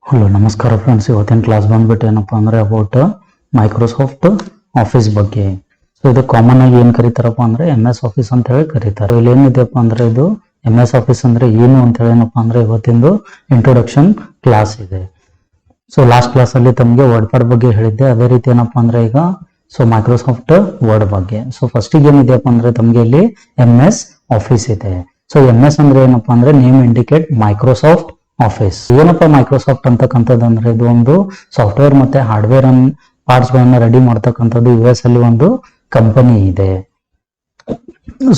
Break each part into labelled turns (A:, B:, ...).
A: Hello ನಮಸ್ಕಾರ friends, ಇವತ್ತಿನ class ಬಂದ್ಬಿಟ್ಟು ಏನಪ್ಪಾ ಅಂದ್ರೆ ಅಬೌಟ್ ಮೈಕ್ರೋಸಾಫ್ಟ್ ಆಫೀಸ್ ಬಗ್ಗೆ. ಸೊ ಇದು ಕಾಮನ್ ಆಗಿ ಏನ್ ಕರೀತಾರಪ್ಪ ಅಂದ್ರೆ MS ಆಫೀಸ್ ಅಂತ ಹೇಳಿ ಕರೀತಾರೆ. ಇಲ್ಲಿ ಏನಿದೆಪ್ಪ ಅಂದ್ರೆ ಇದು MS ಆಫೀಸ್ ಅಂದ್ರೆ ಏನು ಅಂತ ಹೇಳಿ ಏನಪ್ಪಾ ಅಂದ್ರೆ ಇವತ್ತಿಂದು ಇಂಟ್ರೊಡಕ್ಷನ್ ಕ್ಲಾಸ್ ಇದೆ. ಸೊ ಲಾಸ್ಟ್ ಕ್ಲಾಸ್ ಅಲ್ಲಿ ತಮಗೆ ವರ್ಡ್ ಪ್ಯಾಡ್ ಬಗ್ಗೆ ಹೇಳಿದ್ದೆ. ಅದೇ ರೀತಿ ಏನಪ್ಪಾ ಅಂದ್ರೆ ಈಗ ಸೊ ಮೈಕ್ರೋಸಾಫ್ಟ್ ವರ್ಡ್ ಬಗ್ಗೆ. ಸೊ ಫಸ್ಟ್ ಏನಿದೆಯಪ್ಪ ಅಂದ್ರೆ ತಮಗೆ ಇಲ್ಲಿ MS ಆಫೀಸ್ ಇದೆ. ಸೊ MS ಅಂದ್ರೆ ಏನಪ್ಪಾ ಅಂದ್ರೆ ನೇಮ್ ಇಂಡಿಕೇಟ್ ಮೈಕ್ರೋಸಾಫ್ಟ್ ಆಫೀಸ್. ಏನಪ್ಪ ಮೈಕ್ರೋಸಾಫ್ಟ್ ಅಂತಕ್ಕಂಥದ್ದು ಅಂದ್ರೆ ಇದು ಒಂದು ಸಾಫ್ಟ್ವೇರ್ ಮತ್ತೆ ಹಾರ್ಡ್ವೇರ್ ಪಾರ್ಟ್ಸ್ ಗಳನ್ನ ರೆಡಿ ಮಾಡ್ತಕ್ಕಂಥದ್ದು US ಅಲ್ಲಿ ಒಂದು ಕಂಪನಿ ಇದೆ.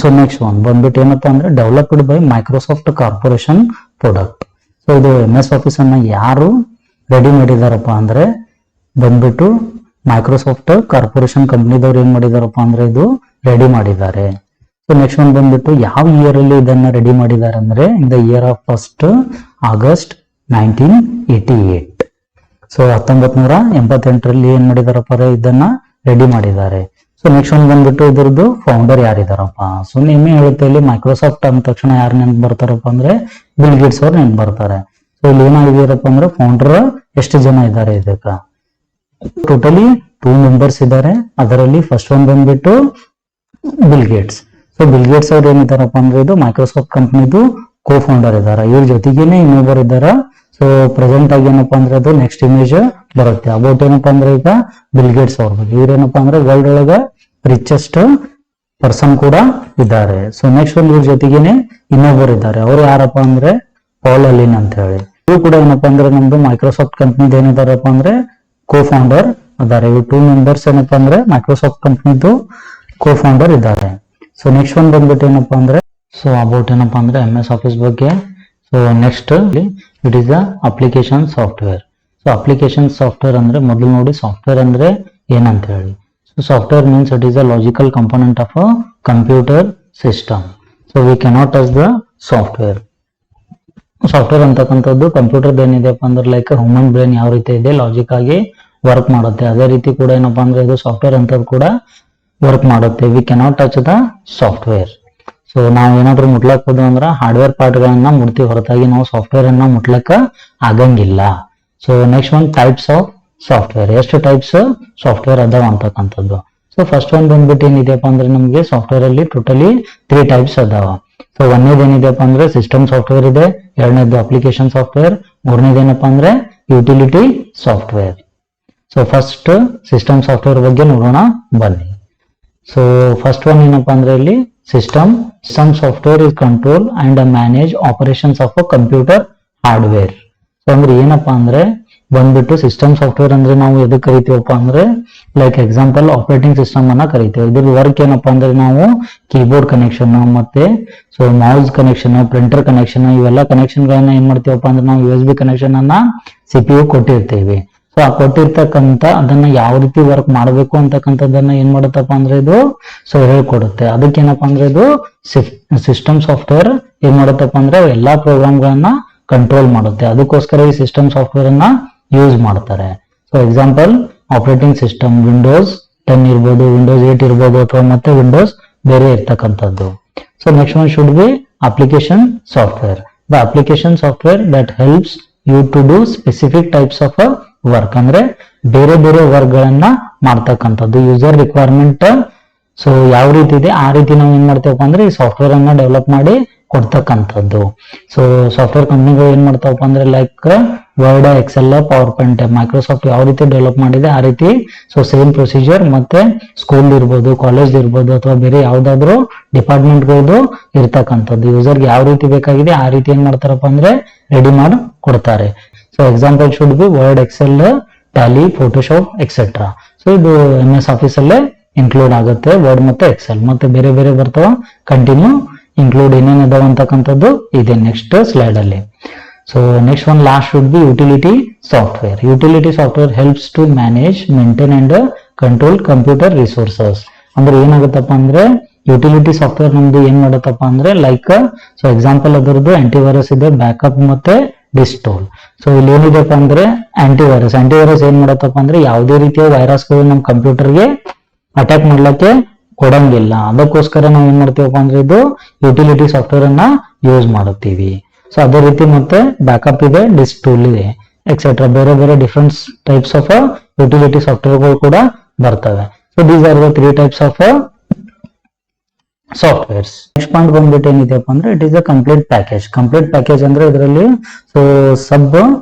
A: ಸೊ ನೆಕ್ಸ್ಟ್ ಒನ್ ಬಂದ್ಬಿಟ್ಟು ಏನಪ್ಪಾ ಅಂದ್ರೆ developed by Microsoft corporation product. So ಇದು MS ಆಫೀಸ್ ಅನ್ನ ಯಾರು ರೆಡಿ ಮಾಡಿದಾರಪ್ಪ ಅಂದ್ರೆ ಬಂದ್ಬಿಟ್ಟು ಮೈಕ್ರೋಸಾಫ್ಟ್ ಕಾರ್ಪೊರೇಷನ್ ಕಂಪನಿದವ್ರು ಏನ್ ಮಾಡಿದಾರಪ್ಪ ಅಂದ್ರೆ ಇದು ರೆಡಿ ಮಾಡಿದ್ದಾರೆ. ಸೊ ನೆಕ್ಸ್ಟ್ ಒನ್ ಬಂದ್ಬಿಟ್ಟು ಯಾವ ಇಯರ್ ಅಲ್ಲಿ ಇದನ್ನ ರೆಡಿ ಮಾಡಿದ್ದಾರೆ ಅಂದ್ರೆ in the year of first August 1988. So 1988ರಲ್ಲಿ ಏನ್ ಮಾಡಿದಾರಪ್ಪ ಇದನ್ನ ರೆಡಿ ಮಾಡಿದ್ದಾರೆ. ಸೊ ನೆಕ್ಸ್ಟ್ ಒನ್ ಬಂದ್ಬಿಟ್ಟು ಇದ್ರದ್ದು ಫೌಂಡರ್ ಯಾರಿದಾರಪ್ಪ. ಸೊ ನಿಮ್ಮೆ ಹೇಳುತ್ತೆ ಇಲ್ಲಿ ಮೈಕ್ರೋಸಾಫ್ಟ್ ಅಂದ ತಕ್ಷಣ ಯಾರು ನೆನ್ಪು ಬರ್ತಾರಪ್ಪ ಅಂದ್ರೆ ಬಿಲ್ ಗೇಟ್ಸ್ ಅವ್ರು ನೆನ್ಪು ಬರ್ತಾರೆ. ಸೊ ಇಲ್ಲಿ ಏನಾಗಿದಾರಪ್ಪ ಅಂದ್ರೆ ಫೌಂಡರ್ ಎಷ್ಟು ಜನ ಇದ್ದಾರೆ ಇದಕ್ಕ ಟೋಟಲಿ 2 ಮೆಂಬರ್ಸ್ ಇದ್ದಾರೆ. ಅದರಲ್ಲಿ ಫಸ್ಟ್ ಒನ್ ಬಂದ್ಬಿಟ್ಟು bill Gates. So bill Gates ಅವ್ರು ಏನಿದಾರಪ್ಪ ಅಂದ್ರೆ ಇದು ಮೈಕ್ರೋಸಾಫ್ಟ್ ಕಂಪನಿದು ಕೋ ಫೌಂಡರ್ ಇದಾರೆ. ಇವ್ರ ಜೊತೆಗೇನೆ ಇನ್ನೊಬ್ಬರು ಇದ್ದಾರ. ಸೊ ಪ್ರೆಸೆಂಟ್ ಆಗಿ ಏನಪ್ಪಾ ಅಂದ್ರೆ ಅದು ನೆಕ್ಸ್ಟ್ ಇಮೇಜ್ ಬರುತ್ತೆ ಅಬೌಟ್ ಏನಪ್ಪಾ ಅಂದ್ರೆ ಈಗ ಬಿಲ್ ಗೇಟ್ಸ್ ಅವ್ರ ಬಗ್ಗೆ. ಇವ್ರೇನಪ್ಪಾ ಅಂದ್ರೆ ವರ್ಲ್ಡ್ ಒಳಗ ರಿಚೆಸ್ಟ್ ಪರ್ಸನ್ ಕೂಡ ಇದ್ದಾರೆ. ಸೊ ನೆಕ್ಸ್ಟ್ ಒಂದು ಇವ್ರ ಜೊತೆಗೇನೆ ಇನ್ನೊಬ್ಬರು ಇದ್ದಾರೆ. ಅವ್ರು ಯಾರಪ್ಪ ಅಂದ್ರೆ ಪಾಲ್ ಅಲಿನ್ ಅಂತ ಹೇಳಿ. ಇವ್ರು ಕೂಡ ಏನಪ್ಪಾ ಅಂದ್ರೆ ನಮ್ದು ಮೈಕ್ರೋಸಾಫ್ಟ್ ಕಂಪನಿದು ಏನಿದಾರಪ್ಪ ಅಂದ್ರೆ ಕೋ ಫೌಂಡರ್ ಇದ್ದಾರೆ. ಇವ್ 2 ಮೆಂಬರ್ಸ್ ಏನಪ್ಪಾ ಅಂದ್ರೆ ಮೈಕ್ರೋಸಾಫ್ಟ್ ಕಂಪನಿದು ಕೋ ಫೌಂಡರ್ ಇದ್ದಾರೆ. ಸೊ ನೆಕ್ಸ್ಟ್ ಒನ್ ಬಂದ್ಬಿಟ್ಟು ಏನಪ್ಪಾ ಅಂದ್ರೆ ಸೊ ಅಬೌಟ್ ಏನಪ್ಪಾ ಅಂದ್ರೆ MS ಆಫೀಸ್ ಬಗ್ಗೆ. So next it is a application software. So application software ಅಂದ್ರೆ ಮೊದಲು ನೋಡಿ ಸಾಫ್ಟ್ವೇರ್ ಅಂದ್ರೆ ಏನಂತ ಹೇಳಿ. So software means it is a logical component of a computer system. So we cannot touch the software. Software ಅಂತಕ್ಕಂಥದ್ದು computer ಏನಿದೆಪ್ಪ ಅಂದ್ರೆ like human brain ಯಾವ ರೀತಿ ಇದೆ ಲಾಜಿಕ್ ಆಗಿ ವರ್ಕ್ ಮಾಡುತ್ತೆ, ಅದೇ ರೀತಿ ಕೂಡ ಏನಪ್ಪಾ ಅಂದ್ರೆ ಇದು ಸಾಫ್ಟ್ವೇರ್ ಅಂತದ್ದು ಕೂಡ ವರ್ಕ್ ಮಾಡುತ್ತೆ. We cannot touch the software. So ನಾವು ಏನಾದ್ರು ಮುಟ್ಲಕ್ ಹೋದ್ವು ಅಂದ್ರೆ ಹಾರ್ಡ್ವೇರ್ ಪಾರ್ಟ್ ಗಳನ್ನ ಮುಟ್ತೀವಿ, ಹೊರತಾಗಿ ನಾವು ಸಾಫ್ಟ್ವೇರ್ ಅನ್ನ ಮುಟ್ಲಕ್ಕ ಆಗಂಗಿಲ್ಲ. So next one types of software. ಎಷ್ಟು ಟೈಪ್ಸ್ ಸಾಫ್ಟ್ವೇರ್ ಅದಾವ ಅಂತಕ್ಕಂಥದ್ದು. ಸೊ ಫಸ್ಟ್ ಒನ್ ಬಂದ್ಬಿಟ್ಟು ಏನಿದೆಯಪ್ಪ ಅಂದ್ರೆ ನಮಗೆ ಸಾಫ್ಟ್ವೇರ್ ಅಲ್ಲಿ ಟೋಟಲಿ 3 ಟೈಪ್ಸ್ ಅದಾವ. ಸೊ ಒಂದೇದು ಏನಿದೆಯಪ್ಪ ಅಂದ್ರೆ ಸಿಸ್ಟಮ್ ಸಾಫ್ಟ್ವೇರ್ ಇದೆ, ಎರಡನೇದು ಅಪ್ಲಿಕೇಶನ್ ಸಾಫ್ಟ್ವೇರ್, ಮೂರನೇದು ಏನಪ್ಪಾ ಅಂದ್ರೆ utility software. So first system software ಬಗ್ಗೆ ನೋಡೋಣ ಬನ್ನಿ. ಸೊ ಫಸ್ಟ್ ಒನ್ ಏನಪ್ಪಾ ಅಂದ್ರೆ ಇಲ್ಲಿ system software is control and manage operations of a computer hardware. So ಅಂದ್ರೆ ಏನಪ್ಪಾ ಅಂದ್ರೆ ಬಂದ್ಬಿಟ್ಟು ಸಿಸ್ಟಮ್ ಸಾಫ್ಟ್ವೇರ್ ಅಂದ್ರೆ ನಾವು ಎದಕ್ಕೆ ಕರಿತೀವಪ್ಪ ಅಂದ್ರೆ ಲೈಕ್ ಎಕ್ಸಾಂಪಲ್ ಆಪರೇಟಿಂಗ್ ಸಿಸ್ಟಮ್ ಅನ್ನ ಕರಿತೀವಿ. ಇದ್ರ ವರ್ಕ್ ಏನಪ್ಪಾ ಅಂದ್ರೆ ನಾವು ಕೀಬೋರ್ಡ್ ಕನೆಕ್ಷನ್ ಮತ್ತೆ so mouse connection, printer connection, ಇವೆಲ್ಲ ಕನೆಕ್ಷನ್ ಗಳನ್ನ ಏನ್ ಮಾಡ್ತೀವಪ್ಪ ಅಂದ್ರೆ ನಾವು USB ಕನೆಕ್ಷನ್ ಅನ್ನ CPU ಕೊಟ್ಟಿರ್ತೀವಿ. ಸೊ ಆ ಕೊಟ್ಟಿರ್ತಕ್ಕಂಥ ಅದನ್ನ ಯಾವ ರೀತಿ ವರ್ಕ್ ಮಾಡಬೇಕು ಅಂತಕ್ಕಂಥದ್ದನ್ನ ಏನ್ ಮಾಡುತ್ತಪ್ಪ ಅಂದ್ರೆ ಇದು ಸೊ ಹೇಳ್ಕೊಡುತ್ತೆ. ಅದಕ್ಕೇನಪ್ಪಾ ಅಂದ್ರೆ ಇದು ಸಿಸ್ಟಮ್ ಸಾಫ್ಟ್ವೇರ್ ಏನ್ ಮಾಡುತ್ತಪ್ಪ ಅಂದ್ರೆ ಎಲ್ಲಾ ಪ್ರೋಗ್ರಾಮ್ ಗಳನ್ನ ಕಂಟ್ರೋಲ್ ಮಾಡುತ್ತೆ. ಅದಕ್ಕೋಸ್ಕರ ಈ ಸಿಸ್ಟಮ್ ಸಾಫ್ಟ್ವೇರ್ ಅನ್ನ ಯೂಸ್ ಮಾಡ್ತಾರೆ. So example operating system Windows 10 ಇರ್ಬೋದು, ವಿಂಡೋಸ್ 8 ಇರ್ಬೋದು, ಅಥವಾ ಮತ್ತೆ ವಿಂಡೋಸ್ ಬೇರೆ ಇರ್ತಕ್ಕಂಥದ್ದು. So next one should be application software. The application software that helps you to do specific types of work. ಅಂದ್ರೆ ಬೇರೆ ಬೇರೆ ವರ್ಕ್ ಗಳನ್ನ ಮಾಡ್ತಕ್ಕಂಥದ್ದು. ಯೂಸರ್ ರಿಕ್ವೈರ್ಮೆಂಟ್ ಸೊ ಯಾವ ರೀತಿ ಇದೆ ಆ ರೀತಿ ನಾವು ಏನ್ ಮಾಡ್ತೇವಪ್ಪ ಅಂದ್ರೆ ಈ ಸಾಫ್ಟ್ವೇರ್ ಅನ್ನ ಡೆವಲಪ್ ಮಾಡಿ ಕೊಡ್ತಕ್ಕಂಥದ್ದು. ಸೊ ಸಾಫ್ಟ್ವೇರ್ ಕಂಪನಿಗಳು ಏನ್ ಮಾಡ್ತಾವಪ್ಪ ಅಂದ್ರೆ like Word, Excel, PowerPoint Microsoft ಯಾವ ರೀತಿ ಡೆವಲಪ್ ಮಾಡಿದೆ ಆ ರೀತಿ ಸೊ ಸೇಮ್ ಪ್ರೊಸೀಜರ್ ಮತ್ತೆ ಸ್ಕೂಲ್ ಇರ್ಬೋದು, ಕಾಲೇಜ್ ಇರ್ಬೋದು, ಅಥವಾ ಬೇರೆ ಯಾವ್ದಾದ್ರು ಡಿಪಾರ್ಟ್ಮೆಂಟ್ ಗಳದ್ದು ಇರ್ತಕ್ಕಂಥದ್ದು. ಯೂಸರ್ಗೆ ಯಾವ ರೀತಿ ಬೇಕಾಗಿದೆ ಆ ರೀತಿ ಏನ್ ಮಾಡ್ತಾರಪ್ಪ ಅಂದ್ರೆ ರೆಡಿ ಮಾಡಿ ಕೊಡ್ತಾರೆ. So example should be Word, Excel, Tally, Photoshop etcetera. So ಇದು MS ಆಫೀಸ್ ಅಲ್ಲೇ ಇನ್ಕ್ಲೂಡ್ ಆಗುತ್ತೆ. ವರ್ಡ್ ಮತ್ತೆ ಎಕ್ಸೆಲ್ ಮತ್ತೆ ಬೇರೆ ಬೇರೆ ಬರ್ತಾವ ಕಂಟಿನ್ಯೂ ಇನ್ಕ್ಲೂಡ್ ಏನೇನ್ ಅದಾವ ಅಂತಕ್ಕಂಥದ್ದು ಇದೆ ನೆಕ್ಸ್ಟ್ ಸ್ಲೈಡ್ ಅಲ್ಲಿ. So next one last should be utility software. Utility software helps to manage, maintain and control computer resources. ಅಂದ್ರೆ ಏನಾಗುತ್ತಪ್ಪ ಅಂದ್ರೆ ಯುಟಿಲಿಟಿ ಸಾಫ್ಟ್ವೇರ್ ನಮ್ದು ಏನ್ ಮಾಡುತ್ತಪ್ಪ ಅಂದ್ರೆ ಲೈಕ್ ಸೊ ಎಕ್ಸಾಂಪಲ್ ಅದರದ್ದು ಆಂಟಿವೈರಸ್ ಇದೆ, ಬ್ಯಾಕಪ್ ಮತ್ತೆ ಡಿಸ್ಟೋಲ್. ಸೊ ಇಲ್ಲಿ ಏನಿದೆಪ್ಪ ಅಂದ್ರೆ ಆಂಟಿವೈರಸ್ ಏನ್ ಮಾಡತ್ತಪ್ಪ ಅಂದ್ರೆ ಯಾವುದೇ ರೀತಿಯ ವೈರಸ್ಗಳು ನಮ್ಮ ಕಂಪ್ಯೂಟರ್ಗೆ ಅಟ್ಯಾಕ್ ಮಾಡ್ಲಿಕ್ಕೆ ಕೊಡಂಗಿಲ್ಲ. ಅದಕ್ಕೋಸ್ಕರ ನಾವು ಏನ್ ಮಾಡ್ತೀವಪ್ಪ ಅಂದ್ರೆ ಇದು ಯುಟಿಲಿಟಿ ಸಾಫ್ಟ್ವೇರ್ ಅನ್ನ ಯೂಸ್ ಮಾಡುತ್ತೀವಿ. ಸೊ ಅದೇ ರೀತಿ ಮತ್ತೆ ಬ್ಯಾಕಪ್ ಇದೆ, ಡಿಸ್ಕ್ ಟೂಲ್ ಇದೆ. ಎಕ್ಸೆಟ್ರಾ ಬೇರೆ ಬೇರೆ ಡಿಫ್ರೆಂಟ್ ಟೈಪ್ಸ್ ಆಫ್ ಯುಟಿಲಿಟಿ ಸಾಫ್ಟ್ವೇರ್ಗಳು ಕೂಡ ಬರ್ತವೆ. So these are the 3 types of softwares. Next point ಬಂದ್ಬಿಟ್ಟು ಏನಿದೆಪ್ಪ ಅಂದ್ರೆ it is a complete package. Complete package ಅಂದ್ರೆ ಇದರಲ್ಲಿ ಸೊ ಸಬ್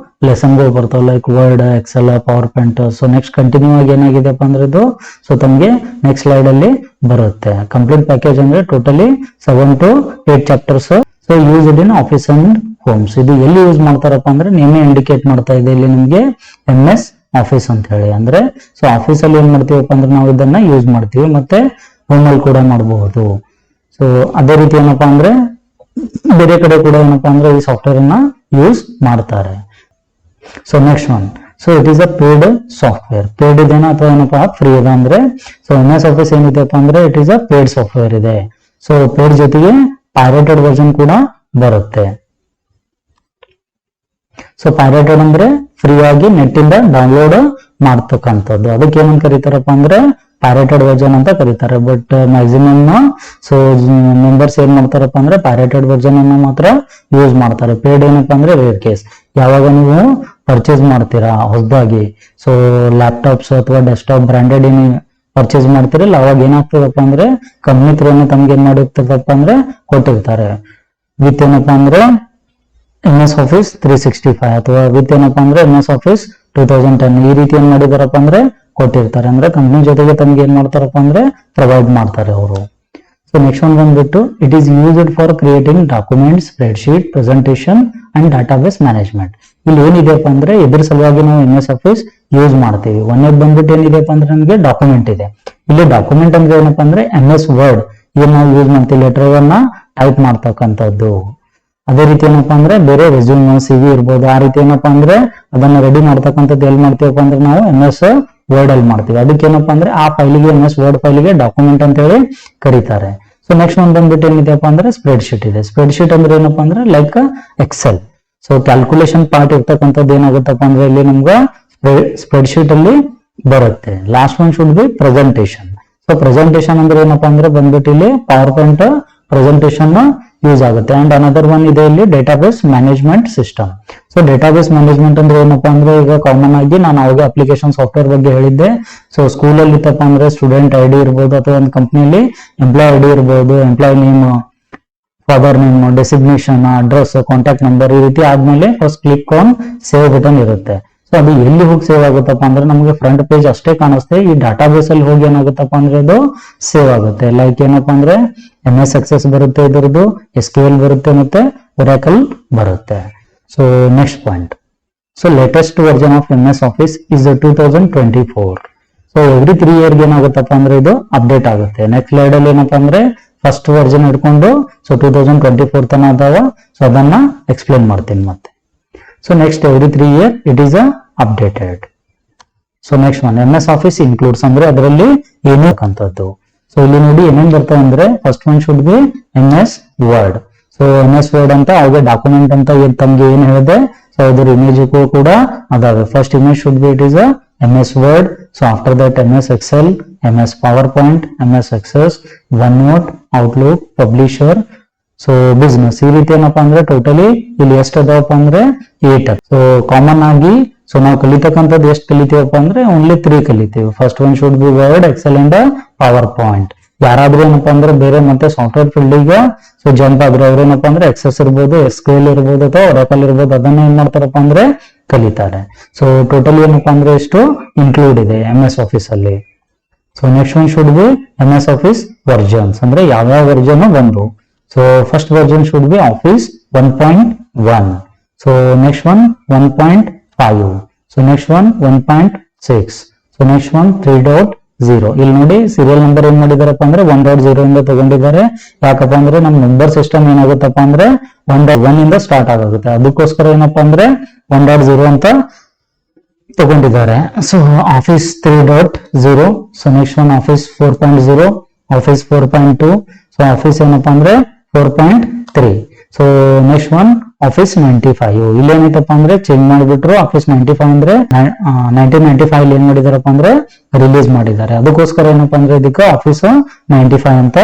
A: ಲೆಸನ್ಗಳು ಬರ್ತಾವೆ like Word, Excel, PowerPoint. So next continue ಆಗಿ ಏನಾಗಿದೆಪ್ಪ ಅಂದ್ರೆ ಇದು ಸೊ ತಮಗೆ ನೆಕ್ಸ್ಟ್ ಸ್ಲೈಡ್ ಅಲ್ಲಿ ಬರುತ್ತೆ. ಕಂಪ್ಲೀಟ್ ಪ್ಯಾಕೇಜ್ ಅಂದ್ರೆ totally 7 to 8 chapters. So used in office and homes. ಇದು ಎಲ್ಲಿ ಯೂಸ್ ಮಾಡ್ತಾರಪ್ಪ ಅಂದ್ರೆ ನೇಮೇ ಇಂಡಿಕೇಟ್ ಮಾಡ್ತಾ ಇದೆ ಇಲ್ಲಿ ನಿಮ್ಗೆ MS ಆಫೀಸ್ ಅಂತ ಹೇಳಿ. ಅಂದ್ರೆ ಸೊ ಆಫೀಸ್ ಅಲ್ಲಿ ಏನ್ ಮಾಡ್ತೀವಪ್ಪ ಅಂದ್ರೆ ನಾವು ಇದನ್ನ ಯೂಸ್ ಮಾಡ್ತೀವಿ, ಮತ್ತೆ ಹೋಮ್ ಅಲ್ಲಿ ಕೂಡ ಮಾಡಬಹುದು. ಸೊ ಅದೇ ರೀತಿ ಏನಪ್ಪಾ ಅಂದ್ರೆ ಬೇರೆ ಕಡೆ ಕೂಡ ಏನಪ್ಪಾ ಅಂದ್ರೆ ಈ ಸಾಫ್ಟ್ವೇರ್ ಅನ್ನ ಯೂಸ್ ಮಾಡ್ತಾರೆ. So next one, so it is a paid software. Paid ಇದೇನ ಅಥವಾ ಏನಪ್ಪಾ ಫ್ರೀ ಇದೆ ಅಂದ್ರೆ ಸೊ MS ಆಫೀಸ್ ಏನಿದೆಪ್ಪ ಅಂದ್ರೆ it is a paid software ಇದೆ. ಸೊ ಪೇಡ್ ಜೊತೆಗೆ ಪೈರೇಟೆಡ್ ವರ್ಷನ್ ಕೂಡ ಬರುತ್ತೆ. ಸೊ ಪೈರೇಟೆಡ್ ಅಂದ್ರೆ ಫ್ರೀ ಆಗಿ ನೆಟ್ ಇಂದ ಡೌನ್ಲೋಡ್ ಮಾಡ್ತಕ್ಕಂಥದ್ದು. ಅದಕ್ಕೆ ಏನಂತ ಕರೀತಾರಪ್ಪ ಅಂದ್ರೆ ಪೈರೇಟೆಡ್ ವರ್ಜನ್ ಅಂತ ಕರೀತಾರೆ. ಬಟ್ ಮ್ಯಾಕ್ಸಿಮಮ್ ಸೊ ಮೆಂಬರ್ಸ್ ಏನ್ ಮಾಡ್ತಾರಪ್ಪ ಅಂದ್ರೆ ಪೈರೇಟೆಡ್ ವರ್ಜನ್ ಅನ್ನು ಮಾತ್ರ ಯೂಸ್ ಮಾಡ್ತಾರೆ. ಪೇಡ್ ಏನಪ್ಪಾ ಅಂದ್ರೆ ರೇರ್ ಕೇಸ್. ಯಾವಾಗ ನೀವು ಪರ್ಚೇಸ್ ಮಾಡ್ತೀರಾ ಹೊಸದಾಗಿ ಸೊ ಲ್ಯಾಪ್ಟಾಪ್ಸ್ ಅಥವಾ ಡೆಸ್ಕ್ಟಾಪ್ ಬ್ರಾಂಡೆಡ್ ಏನು ಪರ್ಚೇಸ್ ಮಾಡ್ತಿರಲ್ಲ ಅವಾಗ ಏನಾಗ್ತದಪ್ಪ ಅಂದ್ರೆ ಕಂಪ್ನಿ ಥ್ರೂನೇ ತಮ್ಗೆ ಏನ್ ಮಾಡಿರ್ತಾರಪ್ಪ ಅಂದ್ರೆ ಕೊಟ್ಟಿರ್ತಾರೆ ವಿತ್ ಏನಪ್ಪಾ ಅಂದ್ರೆ MS ಆಫೀಸ್ 365 ಅಥವಾ ವಿತ್ ಏನಪ್ಪಾ ಅಂದ್ರೆ MS ಆಫೀಸ್ 2010 ಈ ರೀತಿ ಏನ್ ಮಾಡಿದಾರಪ್ಪ ಅಂದ್ರೆ ಕೊಟ್ಟಿರ್ತಾರೆ. ಅಂದ್ರೆ ಕಂಪ್ನಿ ಜೊತೆಗೆ ತಮ್ಗೆ ಏನ್ ಮಾಡ್ತಾರಪ್ಪ ಅಂದ್ರೆ ಪ್ರೊವೈಡ್ ಮಾಡ್ತಾರೆ ಅವರು. ಸೊ ನೆಕ್ಸ್ಟ್ ಒನ್ ಬಂದ್ಬಿಟ್ಟು it is used for creating document, spread sheet, presentation and database management. ಇಲ್ಲಿ ಏನಿದೆಪ್ಪ ಅಂದ್ರೆ ಇದ್ರ ಸಲುವಾಗಿ ನಾವು MS ಆಫೀಸ್ ಯೂಸ್ ಮಾಡ್ತೀವಿ. ಒಂದೇದ್ ಬಂದ್ಬಿಟ್ಟು ಏನಿದೆಪ್ಪ ಅಂದ್ರೆ ನಮಗೆ ಡಾಕ್ಯುಮೆಂಟ್ ಇದೆ. ಇಲ್ಲಿ ಡಾಕ್ಯುಮೆಂಟ್ ಅಂದ್ರೆ ಏನಪ್ಪಾ ಅಂದ್ರೆ MS ವರ್ಡ್ ಏನ್ ನಾವು ಯೂಸ್ ಮಾಡ್ತೀವಿ ಲೆಟರ್ ಅನ್ನ ಟೈಪ್ ಮಾಡ್ತಕ್ಕಂಥದ್ದು. ಅದೇ ರೀತಿ ಏನಪ್ಪಾ ಅಂದ್ರೆ ಬೇರೆ ರೆಸ್ಯೂಮ್, CV ಇರ್ಬೋದು. ಆ ರೀತಿ ಏನಪ್ಪಾ ಅಂದ್ರೆ ಅದನ್ನ ರೆಡಿ ಮಾಡ್ತಕ್ಕಂಥದ್ದು ಎಲ್ಲಿ ಮಾಡ್ತೀವಪ್ಪ ಅಂದ್ರೆ ನಾವು MS ವರ್ಡ್ ಅಲ್ಲಿ ಮಾಡ್ತೀವಿ. ಅದಕ್ಕೆ ಏನಪ್ಪಾ ಅಂದ್ರೆ ಆ ಫೈಲಿಗೆ MS ವರ್ಡ್ ಫೈಲಿಗೆ ಡಾಕ್ಯುಮೆಂಟ್ ಅಂತ ಹೇಳಿ ಕರೀತಾರೆ. ಸೊ ನೆಕ್ಸ್ಟ್ ಒಂದ್ ಬಂದ್ಬಿಟ್ಟು ಏನಿದೆಪ್ಪ ಅಂದ್ರೆ ಸ್ಪ್ರೆಡ್ ಶೀಟ್ ಇದೆ. ಸ್ಪ್ರೆಡ್ ಶೀಟ್ ಅಂದ್ರೆ ಏನಪ್ಪಾ ಅಂದ್ರೆ like Excel. So calculation part ಇರ್ತಕ್ಕಂಥದ್ದು ಏನಾಗುತ್ತಪ್ಪ ಅಂದ್ರೆ ಇಲ್ಲಿ ನಮ್ಗೆ ಸ್ಪ್ರೆಡ್ ಶೀಟ್ ಅಲ್ಲಿ ಬರುತ್ತೆ. Last one should be presentation. So presentation ಅಂದ್ರೆ ಏನಪ್ಪಾ ಅಂದ್ರೆ ಬಂದ್ಬಿಟ್ಟು ಇಲ್ಲಿ ಪವರ್ ಪಾಯಿಂಟ್ ಪ್ರೆಸೆಂಟೇಶನ್ ಯೂಸ್ ಆಗುತ್ತೆ. ಅಂಡ್ ಅನದರ್ ಒನ್ ಇದೆ ಇಲ್ಲಿ database management system. So database management ಅಂದ್ರೆ ಏನಪ್ಪಾ ಅಂದ್ರೆ ಈಗ ಕಾಮನ್ ಆಗಿ ನಾನು ಅವಾಗ ಅಪ್ಲಿಕೇಶನ್ ಸಾಫ್ಟ್ವೇರ್ ಬಗ್ಗೆ ಹೇಳಿದ್ದೆ. ಸೊ ಸ್ಕೂಲಲ್ಲಿ ಇತ್ತಪ್ಪ ಅಂದ್ರೆ ಸ್ಟೂಡೆಂಟ್ ID ಇರ್ಬೋದು ಅಥವಾ ಒಂದು ಕಂಪ್ನಿಯಲ್ಲಿ ಎಂಪ್ಲಾಯ್ ID ಇರ್ಬೋದು, employee name, father name, designation, address, contact number ಈ ರೀತಿ ಆದ್ಮೇಲೆ first click on save button ಇರುತ್ತೆ. ಸೊ ಅದು ಎಲ್ಲಿ ಹೋಗಿ ಸೇವ್ ಆಗುತ್ತಪ್ಪ ಅಂದ್ರೆ ನಮಗೆ ಫ್ರಂಟ್ ಪೇಜ್ ಅಷ್ಟೇ ಕಾಣಿಸುತ್ತೆ. ಈ ಡಾಟಾಬೇಸ್ ಅಲ್ಲಿ ಹೋಗಿ ಏನಾಗುತ್ತಪ್ಪ ಅಂದ್ರೆ ಅದು ಸೇವ್ ಆಗುತ್ತೆ. ಲೈಕ್ ಏನಪ್ಪಾ ಅಂದ್ರೆ MS Access ಬರುತ್ತೆ, ಇದರದ್ದು SQL ಬರುತ್ತೆ, ಮತ್ತೆ Oracle ಬರುತ್ತೆ. So next point, so latest version of MS office is 2024. So every 3 year ಏನಾಗುತ್ತಪ್ಪ ಅಂದ್ರೆ ಇದು ಅಪ್ಡೇಟ್ ಆಗುತ್ತೆ. ನೆಕ್ಸ್ಟ್ ಸ್ಲೈಡ್ ಅಲ್ಲಿ ಏನಪ್ಪಾ ಅಂದ್ರೆ ಫಸ್ಟ್ ವರ್ಷನ್ ಹಿಡ್ಕೊಂಡು ಸೊ 2024 ತನ ಅದಾವ. ಸೊ ಅದನ್ನ ಎಕ್ಸ್ಪ್ಲೇನ್ ಮಾಡ್ತೀನಿ ಮತ್ತೆ. So next every 3 year it is updated. So next one MS office includes ಅಂದ್ರೆ ಅದರಲ್ಲಿ ಏನು ಅಂತದ್ದು. ಸೊ ಇಲ್ಲಿ ನೋಡಿ ಏನೇನ್ ಬರ್ತವೆ ಅಂದ್ರೆ first one should be MS word. So MS word ಅಂತ ಅವಾಗ ಡಾಕ್ಯುಮೆಂಟ್ ಅಂತ ತಮ್ಗೆ ಏನ್ ಹೇಳಿದೆ ಸೊ ಅದ್ರ ಇಮೇಜ್ ಕೂಡ ಅದಾವೆ. First image should be it is MS word. So after that MS Excel, MS power point, MS Access, OneNote, Outlook, publisher, so business ಈ ರೀತಿ ಏನಪ್ಪಾ ಅಂದ್ರೆ ಟೋಟಲಿ ಇಲ್ಲಿ ಎಷ್ಟು ಅದಾವಪ್ಪ ಅಂದ್ರೆ 8. ಸೊ ಕಾಮನ್ ಆಗಿ ಸೊ ನಾವು ಕಲಿತಕ್ಕಂಥದ್ದು ಎಷ್ಟು ಕಲಿತೀವಪ್ಪ ಅಂದ್ರೆ ಓನ್ಲಿ 3 ಕಲಿತೀವಿ. First one should be Word, Excel and power point. ಯಾರಾದ್ರೂ ಏನಪ್ಪಾ ಅಂದ್ರೆ ಬೇರೆ ಮತ್ತೆ ಸಾಫ್ಟ್ವೇರ್ ಫೀಲ್ಡ್ ಗೆ ಸೊ ಜಂಪ್ ಆದ್ರೆ ಅವ್ರೇನಪ್ಪಾ ಅಂದ್ರೆ Access ಇರ್ಬೋದು, SQL ಇರ್ಬೋದು ಅಥವಾ Oracle ಇರ್ಬೋದು, ಅದನ್ನ ಏನ್ ಮಾಡ್ತಾರಪ್ಪ ಅಂದ್ರೆ ಕಲಿತಾರೆ. ಸೊ ಟೋಟಲಿ ಏನಪ್ಪಾ ಅಂದ್ರೆ ಎಷ್ಟು ಇನ್ಕ್ಲೂಡ್ ಇದೆ MS ಆಫೀಸ್ ಅಲ್ಲಿ. So next one should be MS office versions ಅಂದ್ರೆ ಯಾವ್ಯಾವ ವರ್ಜನ್ ಬಂದು. So first version should be office 1.1. So next one 1.5. So next one 1.6. So next one 3.0. ಇಲ್ಲಿ ನೋಡಿ ಸೀರಿಯಲ್ ನಂಬರ್ ಏನ್ ಮಾಡಿದಾರಪ್ಪ ಅಂದ್ರೆ 1.0 ಇಂದ ತಗೊಂಡಿದ್ದಾರೆ. ಯಾಕಪ್ಪ ಅಂದ್ರೆ ನಮ್ ನಂಬರ್ ಸಿಸ್ಟಮ್ ಏನಾಗುತ್ತಪ್ಪ ಅಂದ್ರೆ 1.1 ಇಂದ ಸ್ಟಾರ್ಟ್ ಆಗುತ್ತೆ. ಅದಕ್ಕೋಸ್ಕರ ಏನಪ್ಪಾ ಅಂದ್ರೆ 1.0 ಅಂತ ತಗೊಂಡಿದ್ದಾರೆ. So office 3.0. So next one office 4.0, office 4.2. So office ಏನಪ್ಪಾ ಅಂದ್ರೆ 4.3. So next one office 95. ಇಲ್ಲಿ ಏನೈತಪ್ಪ ಅಂದ್ರೆ ಚೇಂಜ್ ಮಾಡಿಬಿಟ್ರು. ಆಫೀಸ್ 95 ಅಂದ್ರೆ 1995 ಇಲ್ಲಿ ಏನ್ ಮಾಡಿದಾರಪ್ಪ ಅಂದ್ರೆ ರಿಲೀಸ್ ಮಾಡಿದ್ದಾರೆ. ಅದಕ್ಕೋಸ್ಕರ ಏನಪ್ಪಾ ಅಂದ್ರೆ ಇದಕ್ಕೆ ಆಫೀಸ್ 95 ಅಂತ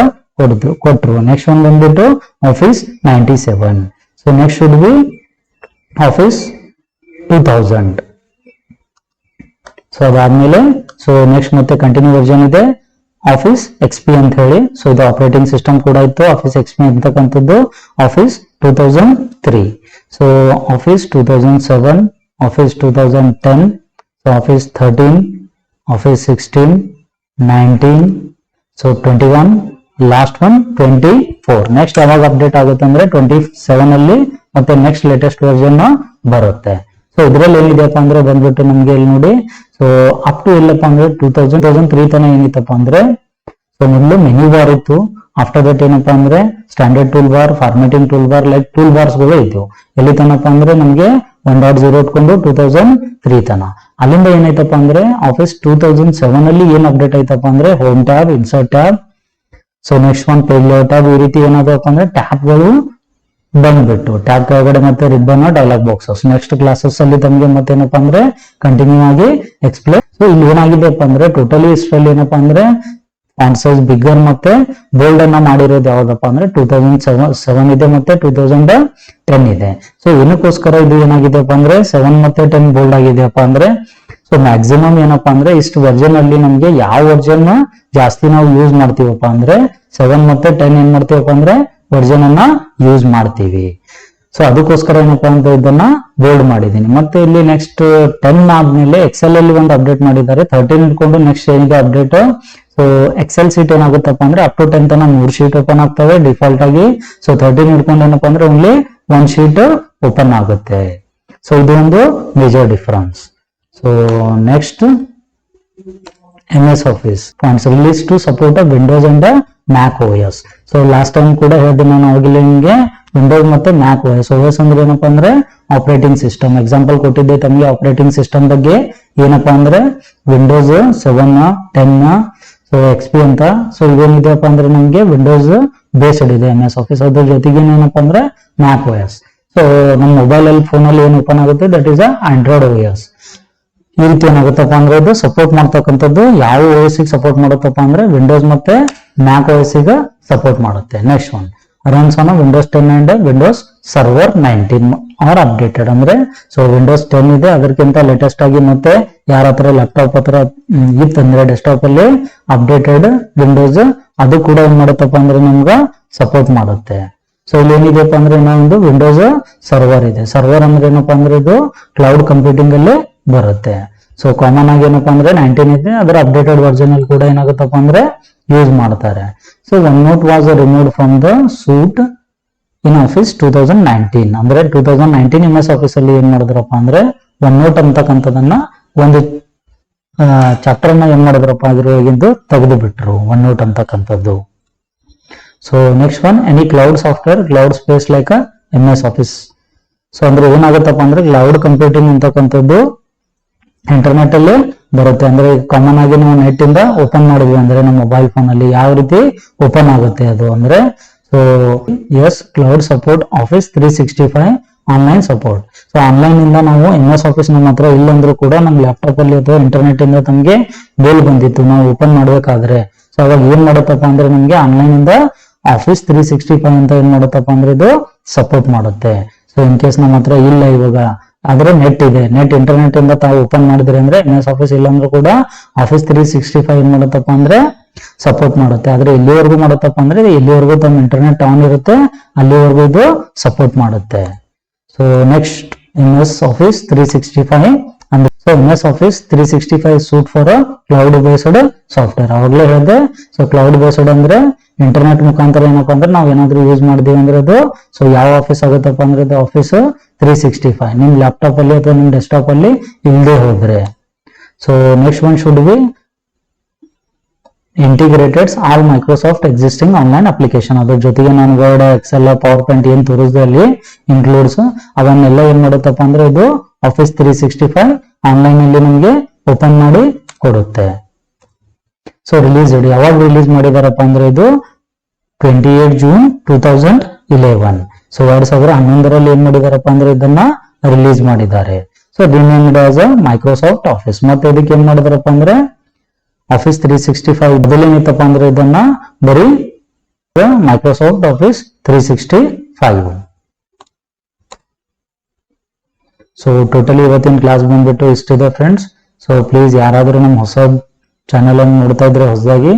A: ಕೊಟ್ರು. ನೆಕ್ಸ್ಟ್ ಒನ್ ಬಂದ್ಬಿಟ್ಟು office 97. So next should be office 2000. So ಅದಾದ್ಮೇಲೆ ಸೊ ನೆಕ್ಸ್ಟ್ ಮತ್ತೆ ಕಂಟಿನ್ಯೂ ವರ್ಷನ್ ಇದೆ ಆಫೀಸ್ ಎಕ್ಸ್ಪಿ ಅಂತ ಹೇಳಿ. ಸೊ ಇದು ಆಪರೇಟಿಂಗ್ ಸಿಸ್ಟಮ್ ಕೂಡ ಇತ್ತು. ಆಫೀಸ್ ಎಕ್ಸ್ಪಿ ಅಂತಕ್ಕಂಥದ್ದು office 2003. So office 2007, office 2010, so office 13, office 16, 19, so 21, last one 24. Next ಯಾವಾಗ ಅಪ್ಡೇಟ್ ಆಗುತ್ತೆ ಅಂದ್ರೆ 27 ಅಲ್ಲಿ ಮತ್ತೆ ನೆಕ್ಸ್ಟ್ ಲೇಟೆಸ್ಟ್ ವರ್ಷನ್ ಬರುತ್ತೆ. ಸೊ ಇದ್ರಲ್ಲಿ ಏನಿದೆಯಪ್ಪ ಅಂದ್ರೆ ಬಂದ್ಬಿಟ್ಟು ನಮ್ಗೆ ಇಲ್ಲಿ ನೋಡಿ, ಸೊ ಅಪ್ ಟು ಎಲ್ಲಪ್ಪ ಅಂದ್ರೆ 2003 ತನ ಏನಿತ್ತಪ್ಪ ಅಂದ್ರೆ ಸೊ ಮೊದಲು ಮೆನ್ಯೂ ಬಾರ್ ಇತ್ತು. ಆಫ್ಟರ್ ದಟ್ ಏನಪ್ಪಾ ಅಂದ್ರೆ standard tool bar, formatting tool bar, like tool bars ಗಳು ಇದ್ವು. ಎಲ್ಲಿ ತನಕ ಅಂದ್ರೆ ನಮ್ಗೆ 1.0 ಇಟ್ಕೊಂಡು 2003 ತನ. ಅಲ್ಲಿಂದ ಏನಾಯ್ತಪ್ಪ ಅಂದ್ರೆ ಆಫೀಸ್ 2007 ಅಲ್ಲಿ ಏನ್ ಅಪ್ಡೇಟ್ ಆಯ್ತಪ್ಪ ಅಂದ್ರೆ home tab, insert tab, so next one page layout tab, ಈ ರೀತಿ ಏನಾದಪ್ಪ ಅಂದ್ರೆ ಟ್ಯಾಬ್ ಗಳು ಬಂದ್ಬಿಟ್ಟು ಟ್ಯಾಬ್ ಕೆಳಗಡೆ ಮತ್ತೆ ribbon, dialogue boxes. Next classes ಅಲ್ಲಿ ತಮಗೆ ಮತ್ತೇನಪ್ಪ ಅಂದ್ರೆ ಕಂಟಿನ್ಯೂ ಆಗಿ ಎಕ್ಸ್ಪ್ಲೇನ್. ಸೊ ಇಲ್ಲಿ ಏನಾಗಿದೆಪ್ಪ ಅಂದ್ರೆ ಟೋಟಲಿ ಇಷ್ಟರಲ್ಲಿ ಏನಪ್ಪಾ ಅಂದ್ರೆ ಫಾಂಟ್ ಸೈಜ್ ಬಿಗ್ಗರ್ ಮತ್ತೆ ಬೋಲ್ಡ್ ಅನ್ನ ಮಾಡಿರೋದು ಯಾವ್ದಪ್ಪ ಅಂದ್ರೆ 2007 ಇದೆ ಮತ್ತೆ 2010 ಇದೆ. ಸೊ ಏನಕ್ಕೋಸ್ಕರ ಇದು ಏನಾಗಿದೆಪ್ಪ ಅಂದ್ರೆ 7 ಮತ್ತೆ 10 ಬೋಲ್ಡ್ ಆಗಿದೆಯಪ್ಪ ಅಂದ್ರೆ ಸೊ ಮ್ಯಾಕ್ಸಿಮಮ್ ಏನಪ್ಪಾ ಅಂದ್ರೆ ಇಷ್ಟು ವರ್ಜನ್ ಅಲ್ಲಿ ನಮ್ಗೆ ಯಾವ ವರ್ಜನ್ ಜಾಸ್ತಿ ನಾವು ಯೂಸ್ ಮಾಡ್ತೀವಪ್ಪ ಅಂದ್ರೆ 7 ಮತ್ತೆ 10 ಏನ್ ಮಾಡ್ತೀವಪ್ಪ ಅಂದ್ರೆ ವರ್ಜನ್ ಅನ್ನ ಯೂಸ್ ಮಾಡ್ತೀವಿ. ಸೊ ಅದಕ್ಕೋಸ್ಕರ ಏನಪ್ಪಾ ಅಂತ ಇದನ್ನ ಬೋಲ್ಡ್ ಮಾಡಿದೀನಿ. ಮತ್ತೆ ಇಲ್ಲಿ ನೆಕ್ಸ್ಟ್ 10 ಆದ್ಮೇಲೆ ಎಕ್ಸೆಲ್ ಅಲ್ಲಿ ಒಂದು ಅಪ್ಡೇಟ್ ಮಾಡಿದ್ದಾರೆ. 13 ಇಟ್ಕೊಂಡು ನೆಕ್ಸ್ಟ್ ಏನಿದೆ ಅಪ್ಡೇಟ್. ಸೊ ಎಕ್ಸೆಲ್ ಶೀಟ್ ಏನಾಗುತ್ತಪ್ಪ ಅಂದ್ರೆ ಅಪ್ ಟು 10 ತನ 3 ಶೀಟ್ ಓಪನ್ ಆಗ್ತವೆ ಡಿಫಾಲ್ಟ್ ಆಗಿ. ಸೊ 13 ಇಟ್ಕೊಂಡು ಏನಪ್ಪಾ ಅಂದ್ರೆ ಓನ್ಲಿ 1 ಶೀಟ್ ಓಪನ್ ಆಗುತ್ತೆ. ಸೊ ಇದು ಒಂದು major difference. So next MS Office fonts released to support a Windows and a Mac OS. So last time ಕೂಡ ಹೇಳಿದೆ ನಾನು ಅವಾಗಲೇ ನಿಮಗೆ ವಿಂಡೋಸ್ ಮತ್ತೆ ಮ್ಯಾಕ್ OS. OS ಅಂದ್ರೆ ಏನಪ್ಪಾ ಅಂದ್ರೆ ಆಪರೇಟಿಂಗ್ ಸಿಸ್ಟಮ್. ಎಕ್ಸಾಂಪಲ್ ಕೊಟ್ಟಿದ್ದೆ ತಮಗೆ ಆಪರೇಟಿಂಗ್ ಸಿಸ್ಟಮ್ ಬಗ್ಗೆ. ಏನಪ್ಪಾ ಅಂದ್ರೆ ವಿಂಡೋಸ್ 7, 10, ಸೊ XP ಅಂತ. ಸೊ ಇದೇನಿದೆಯಪ್ಪ ಅಂದ್ರೆ ನಮ್ಗೆ ವಿಂಡೋಸ್ ಬೇಸ್ಡ್ ಇದೆ MS Office. ಅದ್ರ ಜೊತೆಗೆ ಏನಪ್ಪಾ ಅಂದ್ರೆ ಮ್ಯಾಕ್ OS. ಸೊ ನಮ್ಮ ಮೊಬೈಲ್ ಅಲ್ಲಿ ಫೋನ್ ಅಲ್ಲಿ ಏನು ಓಪನ್ ಆಗುತ್ತೆ ದಟ್ ಈಸ್ ಆಂಡ್ರಾಯ್ಡ್ OS. ಈ ರೀತಿ ಏನಾಗುತ್ತಪ್ಪ ಅಂದ್ರೆ ಇದು ಸಪೋರ್ಟ್ ಮಾಡ್ತಕ್ಕಂಥದ್ದು ಯಾವ OS ಗೆ ಸಪೋರ್ಟ್ ಮಾಡುತ್ತಪ್ಪ ಅಂದ್ರೆ ವಿಂಡೋಸ್ ಮತ್ತೆ ಮ್ಯಾಕ್ OS ಗೆ ಸಪೋರ್ಟ್ ಮಾಡುತ್ತೆ. Next one runs on Windows 10 and Windows server 19 are updated. ಅಂದ್ರೆ ಸೊ ವಿಂಡೋಸ್ 10 ಇದೆ, ಅದಕ್ಕಿಂತ ಲೇಟೆಸ್ಟ್ ಆಗಿ ಮತ್ತೆ ಯಾರ ಹತ್ರ ಲ್ಯಾಪ್ಟಾಪ್ ಹತ್ರ ಇತ್ತಂದ್ರೆ ಡೆಸ್ಕ್ಟಾಪ್ ಅಲ್ಲಿ ಅಪ್ಡೇಟೆಡ್ ವಿಂಡೋಸ್ ಅದು ಕೂಡ ಏನ್ ಮಾಡುತ್ತಪ್ಪ ಅಂದ್ರೆ ನಮ್ಗೆ ಸಪೋರ್ಟ್ ಮಾಡುತ್ತೆ. ಸೊ ಇಲ್ಲಿ ಏನಿದೆಪ್ಪ ಅಂದ್ರೆ ಇನ್ನೊಂದು ವಿಂಡೋಸ್ ಸರ್ವರ್ ಇದೆ. ಸರ್ವರ್ ಅಂದ್ರೆ ಏನಪ್ಪಾ ಅಂದ್ರೆ ಇದು ಕ್ಲೌಡ್ ಕಂಪ್ಯೂಟಿಂಗ್ ಅಲ್ಲಿ ಬರುತ್ತೆ. ಸೊ ಕಾಮನ್ ಆಗಿ ಏನಪ್ಪಾ ಅಂದ್ರೆ 19 ಇದೆ, ಅದರ ಅಪ್ಡೇಟೆಡ್ ವರ್ಷನ್ ಅಲ್ಲಿ ಕೂಡ ಏನಾಗುತ್ತಪ್ಪ ಅಂದ್ರೆ ಯೂಸ್ ಮಾಡ್ತಾರೆ. So OneNote was removed from the suite in Office 2019. ಅಂದ್ರೆ 2019 MS ಆಫೀಸ್ ಅಲ್ಲಿ ಏನ್ ಮಾಡಿದ್ರಪ್ಪ ಅಂದ್ರೆ OneNote ಅಂತಕ್ಕಂಥದನ್ನ ಒಂದು ಚಾಪ್ಟರ್ ಅನ್ನ ಏನ್ ಮಾಡಿದ್ರಪ್ಪ ಅದ್ರೊಳಗಿಂದು ತೆಗೆದು ಬಿಟ್ರು OneNote ಅಂತಕ್ಕಂಥದ್ದು. So next one any cloud software cloud space like MS office. So ಅಂದ್ರೆ ಏನಾಗುತ್ತಪ್ಪ ಅಂದ್ರೆ ಕ್ಲೌಡ್ ಕಂಪ್ಯೂಟಿಂಗ್ ಅಂತಕ್ಕಂಥದ್ದು ಇಂಟರ್ನೆಟ್ ಅಲ್ಲಿ ಬರುತ್ತೆ. ಅಂದ್ರೆ ಕಾಮನ್ ಆಗಿ ನಾವು ನೆಟ್ ಇಂದ ಓಪನ್ ಮಾಡಿದ್ವಿ ಅಂದ್ರೆ ನಮ್ಮ ಮೊಬೈಲ್ ಫೋನ್ ಅಲ್ಲಿ ಯಾವ ರೀತಿ ಓಪನ್ ಆಗುತ್ತೆ ಅದು ಅಂದ್ರೆ so as cloud support Office 365 online support. So online ಇಂದ ನಾವು MS ಆಫೀಸ್ ನಮ್ಮ ಹತ್ರ ಇಲ್ಲಂದ್ರೂ ಕೂಡ ನಮ್ಮ ಲ್ಯಾಪ್ಟಾಪ್ ಅಲ್ಲಿ ಅಥವಾ ಇಂಟರ್ನೆಟ್ ಇಂದ ತಮಗೆ ಮೇಲ್ ಬಂದಿತ್ತು ನಾವು ಓಪನ್ ಮಾಡ್ಬೇಕಾದ್ರೆ. ಸೊ ಅವಾಗ ಏನ್ ಮಾಡುತ್ತಪ್ಪ ಅಂದ್ರೆ ನಮ್ಗೆ ಆನ್ಲೈನ್ ಇಂದ ಆಫೀಸ್ 365 ಅಂತ ಏನ್ ಮಾಡುತ್ತಪ್ಪ ಅಂದ್ರೆ ಇದು ಸಪೋರ್ಟ್ ಮಾಡುತ್ತೆ. ಸೊ ಇನ್ ಕೇಸ್ ನಮ್ಮ ಹತ್ರ ಇಲ್ಲ ಇವಾಗ ಆದ್ರೆ ನೆಟ್ ಇದೆ, ನೆಟ್ ಇಂಟರ್ನೆಟ್ ಇಂದ ತಾವು ಓಪನ್ ಮಾಡಿದ್ರಿ ಅಂದ್ರೆ MS ಆಫೀಸ್ ಇಲ್ಲಾಂದ್ರೂ ಕೂಡ ಆಫೀಸ್ 365 ಏನ್ ಮಾಡುತ್ತಪ್ಪ ಅಂದ್ರೆ ಸಪೋರ್ಟ್ ಮಾಡುತ್ತೆ. ಆದ್ರೆ ಎಲ್ಲಿವರೆಗೂ ಮಾಡುತ್ತಪ್ಪ ಅಂದ್ರೆ ಎಲ್ಲಿವರೆಗೂ ತಮ್ಮ ಇಂಟರ್ನೆಟ್ ಆನ್ ಇರುತ್ತೆ ಅಲ್ಲಿವರೆಗೂ ಇದು ಸಪೋರ್ಟ್ ಮಾಡುತ್ತೆ. ಸೊ ನೆಕ್ಸ್ಟ್ MS ಆಫೀಸ್ 365 ಅಂದ್ರೆ so MS Office 365 suite for cloud based software. ಅವಾಗಲೇ ಹೇಳಿದೆ. ಸೊ ಕ್ಲೌಡ್ ಬೇಸ್ಡ್ ಅಂದ್ರೆ ಇಂಟರ್ನೆಟ್ ಮುಖಾಂತರ ಏನಪ್ಪಾ ಅಂದ್ರೆ ನಾವ್ ಏನಾದ್ರು ಯೂಸ್ ಮಾಡಿದೀವಿ ಅಂದ್ರೆ ಅದು ಸೊ ಯಾವ ಆಫೀಸ್ ಆಗುತ್ತಪ್ಪ ಅಂದ್ರೆ ಅದು ಆಫೀಸ್ 365 ನಿಮ್ ಲ್ಯಾಪ್ಟಾಪ್ ಅಲ್ಲಿ ಅಥವಾ ನಿಮ್ ಡೆಸ್ಕ್ಟಾಪ್ ಅಲ್ಲಿ ಇಲ್ಲದೆ ಹೋದ್ರೆ. So next one should B integrated all Microsoft existing online application. ಅದ್ರ ಜೊತೆಗೆ ನಾನು ವರ್ಡ್, ಎಕ್ಸೆಲ್, ಪವರ್ ಪಾಯಿಂಟ್ ಏನ್ ತೋರಿಸಿದೆ ಅಲ್ಲಿ ಇನ್ಕ್ಲೂಡ್ಸ್ ಅವನ್ನೆಲ್ಲ ಏನ್ ಮಾಡುತ್ತಪ್ಪ ಅಂದ್ರೆ ಇದು ಆಫೀಸ್ 365 ಆನ್ಲೈನ್ ಅಲ್ಲಿ ನಮ್ಗೆ ಓಪನ್ ಮಾಡಿ ಕೊಡುತ್ತೆ. ಸೊ ರಿಲೀಸ್ ಯಾವಾಗ ರಿಲೀಸ್ ಮಾಡಿದಾರಪ್ಪ ಅಂದ್ರೆ ಇದು 28 ಜೂನ್ 2011. ಸೊ 2011ರಲ್ಲಿ ಏನ್ ಮಾಡಿದಾರಪ್ಪ ಅಂದ್ರೆ ಇದನ್ನ ರಿಲೀಸ್ ಮಾಡಿದ್ದಾರೆ. So renamed as Microsoft office. ಮತ್ತೆ ಇದಕ್ಕೆ ಏನ್ ಮಾಡಿದಾರಪ್ಪ ಅಂದ್ರೆ ಆಫೀಸ್ 365 ಬದಲೇನಿತ್ತಪ್ಪ ಅಂದ್ರೆ ಇದನ್ನ ಬರೀ ಮೈಕ್ರೋಸಾಫ್ಟ್ ಆಫೀಸ್ 365. ಸೊ ಟೋಟಲಿ ಇವತ್ತಿನ ಕ್ಲಾಸ್ ಬಂದ್ಬಿಟ್ಟು ಇಷ್ಟಿದೆ ಫ್ರೆಂಡ್ಸ್. ಸೊ ಪ್ಲೀಸ್ ಯಾರಾದರೂ ನಮ್ಮ ಹೊಸ ಚಾನೆಲ್ ಅನ್ನು ನೋಡ್ತಾ ಇದ್ರೆ ಹೊಸದಾಗಿ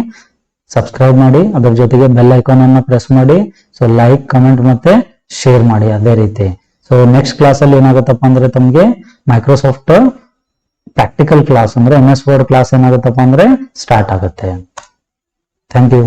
A: ಸಬ್ಸ್ಕ್ರೈಬ್ ಮಾಡಿ, ಅದರ ಜೊತೆಗೆ ಬೆಲ್ ಐಕಾನ್ ಅನ್ನ ಪ್ರೆಸ್ ಮಾಡಿ. ಸೊ ಲೈಕ್, ಕಮೆಂಟ್ ಮತ್ತೆ ಶೇರ್ ಮಾಡಿ ಅದೇ ರೀತಿ. ಸೊ ನೆಕ್ಸ್ಟ್ ಕ್ಲಾಸ್ ಅಲ್ಲಿ ಏನಾಗುತ್ತಪ್ಪ ಅಂದ್ರೆ ತಮಗೆ ಮೈಕ್ರೋಸಾಫ್ಟ್ ಪ್ರಾಕ್ಟಿಕಲ್ ಕ್ಲಾಸ್ ಅಂದ್ರೆ MS ವರ್ಡ್ ಕ್ಲಾಸ್ ಏನಾಗುತ್ತಪ್ಪ ಅಂದ್ರೆ ಸ್ಟಾರ್ಟ್ ಆಗುತ್ತೆ. Thank you.